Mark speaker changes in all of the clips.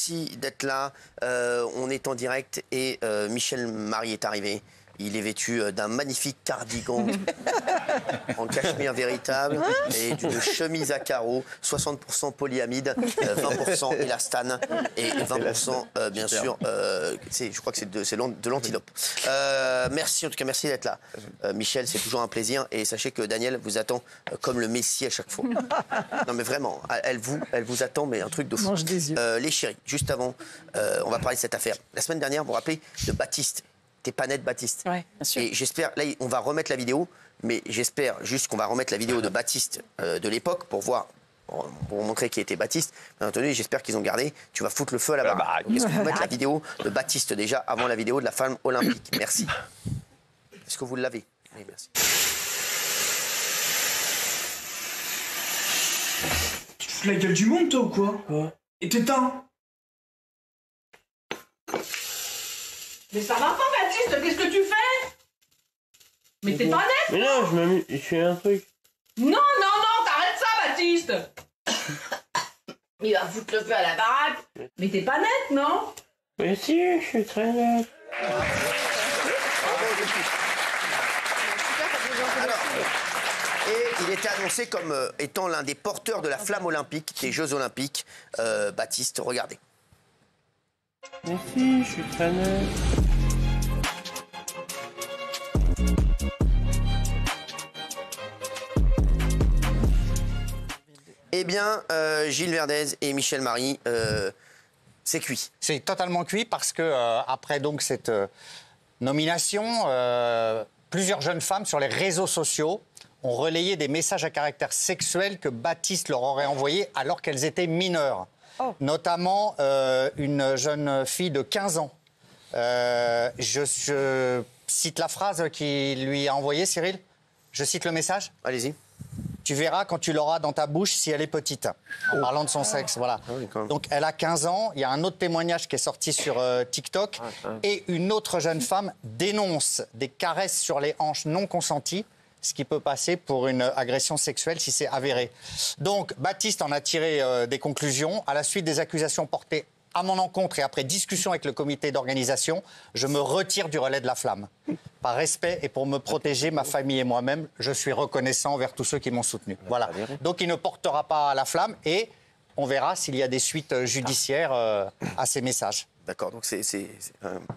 Speaker 1: merci d'être là. On est en direct et Michel Marie est arrivé. Il est vêtu d'un magnifique cardigan en cachemire véritable et d'une chemise à carreaux, 60% polyamide, 20% élastane et 20% bien sûr, je crois que c'est de l'antilope. Merci, en tout cas, merci d'être là. Michel, c'est toujours un plaisir et sachez que Daniel vous attend comme le Messie à chaque fois. Non mais vraiment, elle vous attend, mais un truc de fou.
Speaker 2: Mange des yeux.
Speaker 1: Les chéris, juste avant, on va parler de cette affaire. La semaine dernière, vous vous rappelez de Baptiste. T'es pas net, Baptiste.
Speaker 2: Oui, bien sûr.
Speaker 1: Et j'espère, là, on va remettre la vidéo, mais j'espère juste qu'on va remettre la vidéo de Baptiste de l'époque pour voir, pour vous montrer qui était Baptiste. Bien entendu, j'espère qu'ils ont gardé. Tu vas foutre le feu à la baraque. Est-ce qu'on peut mettre la vidéo de Baptiste déjà avant la vidéo de la femme olympique? Merci. Est-ce que vous l'avez? Oui, merci.
Speaker 3: Tu te fous la gueule du monde, toi, ou quoi? Et t'éteins?
Speaker 4: Mais ça va pas, Baptiste, qu'est-ce que tu fais? Mais t'es pas net?
Speaker 5: Mais non, je fais un truc.
Speaker 4: Non, t'arrêtes ça, Baptiste. Il va foutre le feu à la baraque. Mais t'es pas net, non?
Speaker 5: Mais si, je suis très net.
Speaker 1: Et il était annoncé comme étant l'un des porteurs de la flamme olympique, des Jeux Olympiques. Baptiste, regardez.
Speaker 5: Mais si, je suis très net.
Speaker 1: Eh bien, Gilles Verdez et Michel Marie, c'est cuit.
Speaker 6: C'est totalement cuit parce que après donc cette nomination, plusieurs jeunes femmes sur les réseaux sociaux ont relayé des messages à caractère sexuel que Baptiste leur aurait envoyés alors qu'elles étaient mineures. Oh. Notamment une jeune fille de 15 ans. Je cite la phrase qu'il lui a envoyée, Cyril. Je cite le message.
Speaker 1: Allez-y.
Speaker 6: Tu verras quand tu l'auras dans ta bouche si elle est petite. En parlant de son sexe, voilà. Ah oui, donc elle a 15 ans. Il y a un autre témoignage qui est sorti sur TikTok. Et une autre jeune femme dénonce des caresses sur les hanches non consenties, ce qui peut passer pour une agression sexuelle si c'est avéré. Donc Baptiste en a tiré des conclusions. À la suite des accusations portées à mon encontre et après discussion avec le comité d'organisation, je me retire du relais de la flamme. Par respect et pour me protéger, ma famille et moi-même, je suis reconnaissant envers tous ceux qui m'ont soutenu. Voilà. Donc il ne portera pas la flamme et on verra s'il y a des suites judiciaires à ces messages.
Speaker 1: D'accord, donc c'est
Speaker 6: fini.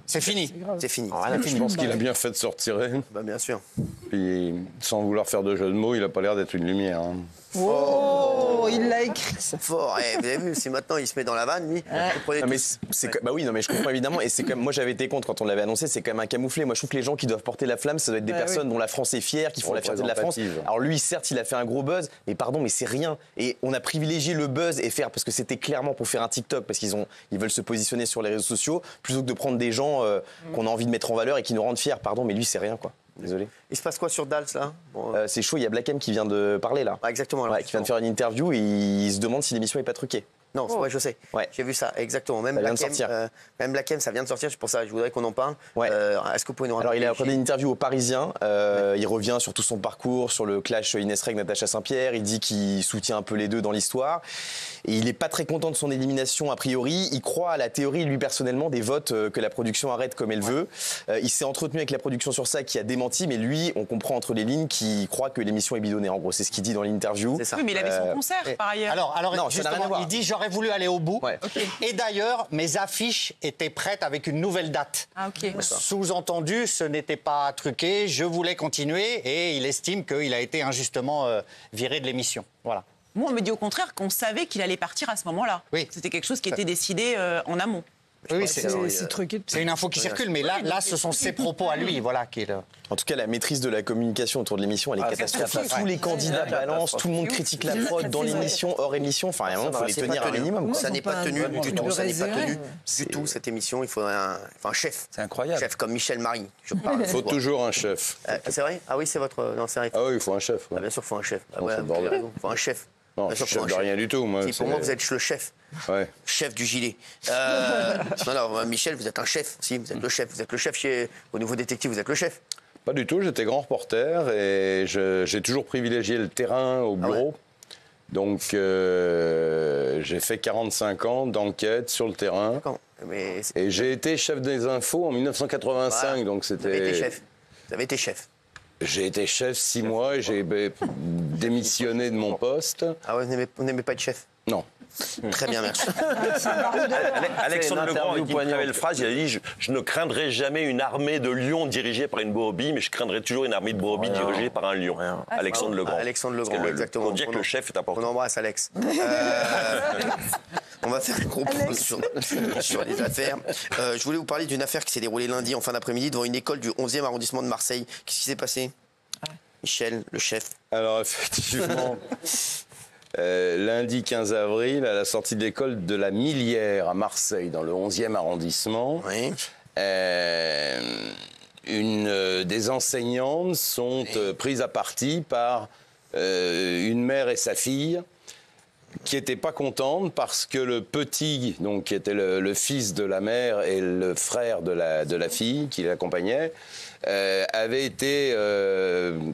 Speaker 1: C'est fini.
Speaker 7: Je pense qu'il a bien fait de se retirer.
Speaker 1: Bah, bien sûr.
Speaker 7: Puis, sans vouloir faire de jeu de mots, il n'a pas l'air d'être une lumière. Hein.
Speaker 2: Oh, il l'a écrit.
Speaker 1: C'est fort. Eh, vous avez vu, si maintenant il se met dans la vanne, lui.
Speaker 8: Non, mais bah oui, non, mais je comprends évidemment. Et c'est comme moi, j'avais été contre quand on l'avait annoncé. C'est quand même un camouflet. Moi, je trouve que les gens qui doivent porter la flamme, ça doit être des personnes dont la France est fière, qui font la fierté de la France. Alors lui, certes, il a fait un gros buzz, mais pardon, mais c'est rien. Et on a privilégié le buzz et faire parce que c'était clairement pour faire un TikTok, parce qu'ils veulent se positionner sur les réseaux sociaux, plutôt que de prendre des gens qu'on a envie de mettre en valeur et qui nous rendent fiers. Pardon, mais lui, c'est rien, quoi. Désolé.
Speaker 1: Il se passe quoi sur Dals, là?
Speaker 8: C'est chaud, il y a Black M qui vient de parler, là.
Speaker 1: Ah, exactement. Alors,
Speaker 8: qui vient de faire une interview et il se demande si l'émission n'est pas truquée.
Speaker 1: Non, ouais, je sais. Ouais. J'ai vu ça, exactement. Même Black M, ça vient de sortir, c'est pour ça je voudrais qu'on en parle. Ouais. Est-ce que vous pouvez nous
Speaker 8: Alors, il a accordé une interview au Parisien. Il revient sur tout son parcours, sur le clash Inès Reg, Natacha Saint-Pierre. Il dit qu'il soutient un peu les deux dans l'histoire. Et il n'est pas très content de son élimination, a priori. Il croit à la théorie, lui, personnellement, des votes que la production arrête comme elle veut. Il s'est entretenu avec la production sur ça, qui a démenti. Mais lui, on comprend entre les lignes qu'il croit que l'émission est bidonnée. En gros, c'est ce qu'il dit dans l'interview.
Speaker 4: Oui, mais il avait son concert, par ailleurs.
Speaker 6: Alors
Speaker 8: non,
Speaker 6: justement, il dit j'aurais voulu aller au bout. Ouais. Okay. Et d'ailleurs, mes affiches étaient prêtes avec une nouvelle date.
Speaker 4: Ah, okay.
Speaker 6: Sous-entendu, ce n'était pas truqué. Je voulais continuer et il estime qu'il a été injustement viré de l'émission. Voilà.
Speaker 4: Moi, on me dit au contraire qu'on savait qu'il allait partir à ce moment-là. Oui. C'était quelque chose qui était décidé en amont.
Speaker 6: Oui, c'est truqué. C'est une info qui circule, mais là, ce sont ses propos à lui, voilà.
Speaker 8: En tout cas, la maîtrise de la communication autour de l'émission, elle est catastrophique. Tous les candidats balancent, tout le monde critique la prod dans l'émission, hors émission. Enfin, il faut les tenir un minimum.
Speaker 1: Ça n'est pas tenu du tout. Ça n'est pas tenu du tout, cette émission. Il faut un chef.
Speaker 8: C'est incroyable.
Speaker 1: Chef comme Michel Marie, je parle.
Speaker 7: Il faut toujours un chef.
Speaker 1: C'est vrai? Ah oui, c'est votre... Non, c'est vrai.
Speaker 7: Ah oui, il faut un chef.
Speaker 1: Bien sûr, il faut un chef. Vous avez raison, il faut un chef.
Speaker 7: Non, je suis chef de rien du tout, moi.
Speaker 1: Pour moi, vous êtes le chef.
Speaker 7: Ouais.
Speaker 1: Chef du gilet. Non, Michel, vous êtes un chef. Si, vous êtes le chef. Vous êtes le chef au Nouveau Détective, vous êtes le chef.
Speaker 7: Pas du tout, j'étais grand reporter et j'ai toujours privilégié le terrain au bureau. Donc, j'ai fait 45 ans d'enquête sur le terrain. Et j'ai été chef des infos en 1985,
Speaker 1: voilà.
Speaker 7: donc c'était...
Speaker 1: Vous avez été chef.
Speaker 7: J'ai été chef 6 mois et j'ai démissionné de mon poste.
Speaker 1: Ah ouais, vous n'aimez pas être chef?
Speaker 7: Non.
Speaker 1: Très bien, merci.
Speaker 9: Alexandre Le Grand, qui une très belle phrase, il a dit je ne craindrai jamais une armée de lions dirigée par une brebis, mais je craindrai toujours une armée de brebis dirigée par un lion. Alexandre Le Grand.
Speaker 1: Alexandre Le Grand, exactement.
Speaker 9: Pour dire que le chef est important.
Speaker 1: On embrasse Alex. On va faire un gros point sur les affaires. Je voulais vous parler d'une affaire qui s'est déroulée lundi en fin d'après-midi devant une école du 11e arrondissement de Marseille. Qu'est-ce qui s'est passé? Michel, le chef.
Speaker 7: Alors, effectivement, lundi 15 avril, à la sortie de l'école de la Millière à Marseille, dans le 11e arrondissement,
Speaker 1: Oui.
Speaker 7: Des enseignantes sont prises à partie par une mère et sa fille, qui n'étaient pas contentes parce que le petit, donc qui était le fils de la mère et le frère de la fille qui l'accompagnait, avait été,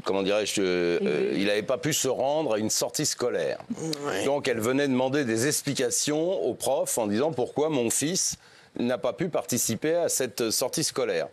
Speaker 7: comment dirais-je, il n'avait pas pu se rendre à une sortie scolaire. Ouais. Donc elle venait demander des explications au prof en disant pourquoi mon fils n'a pas pu participer à cette sortie scolaire.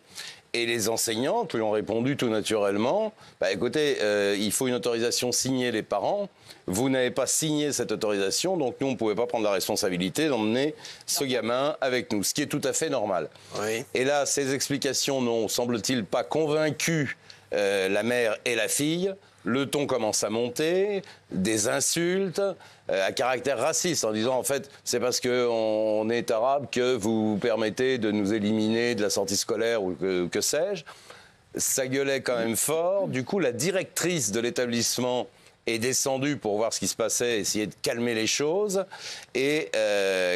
Speaker 7: Et les enseignantes lui ont répondu tout naturellement, bah, écoutez, il faut une autorisation signée les parents. Vous n'avez pas signé cette autorisation, donc nous, on ne pouvait pas prendre la responsabilité d'emmener ce gamin avec nous, ce qui est tout à fait normal. Oui. Et là, ces explications n'ont, semble-t-il, pas convaincu la mère et la fille. Le ton commence à monter, des insultes à caractère raciste, en disant en fait c'est parce qu'on est arabe que vous permettez de nous éliminer de la sortie scolaire ou que sais-je. Ça gueulait quand même fort. Du coup, la directrice de l'établissement est descendue pour voir ce qui se passait, essayer de calmer les choses. Et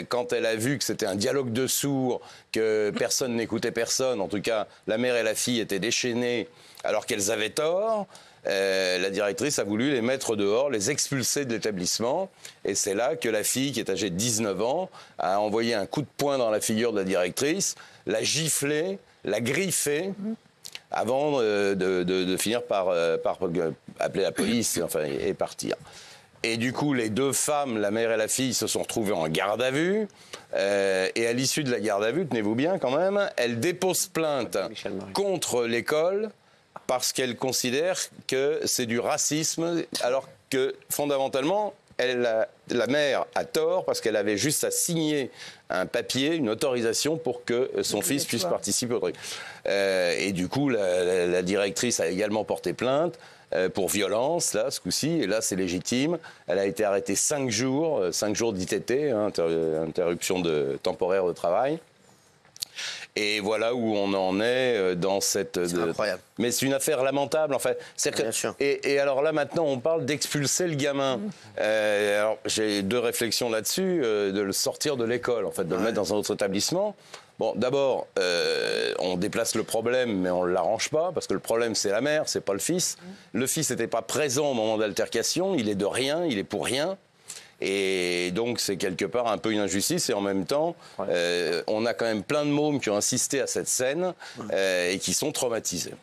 Speaker 7: quand elle a vu que c'était un dialogue de sourds, que personne n'écoutait personne, en tout cas la mère et la fille étaient déchaînées alors qu'elles avaient tort, la directrice a voulu les mettre dehors, les expulser de l'établissement. Et c'est là que la fille, qui est âgée de 19 ans, a envoyé un coup de poing dans la figure de la directrice, l'a giflée, l'a griffée, avant de finir par appeler la police et partir. Et du coup, les deux femmes, la mère et la fille, se sont retrouvées en garde à vue. Et à l'issue de la garde à vue, tenez-vous bien quand même, elles déposent plainte contre l'école parce qu'elles considèrent que c'est du racisme, alors que fondamentalement, la mère a tort parce qu'elle avait juste à signer un papier, une autorisation pour que son fils puisse participer au truc. Et du coup, la directrice a également porté plainte pour violence, là, ce coup-ci, et là, c'est légitime. Elle a été arrêtée 5 jours d'ITT, interruption temporaire de travail. Et voilà où on en est dans cette...
Speaker 1: C'est incroyable.
Speaker 7: Mais c'est une affaire lamentable, en fait.
Speaker 1: Bien sûr.
Speaker 7: Et alors là, maintenant, on parle d'expulser le gamin. Alors, j'ai 2 réflexions là-dessus, de le sortir de l'école, en fait, de le mettre dans un autre établissement. Bon, d'abord, on déplace le problème, mais on ne l'arrange pas, parce que le problème, c'est la mère, c'est pas le fils. Le fils n'était pas présent au moment de l'altercation, il est de rien, il est pour rien. Et donc, c'est quelque part un peu une injustice. Et en même temps, on a quand même plein de mômes qui ont assisté à cette scène et qui sont traumatisés.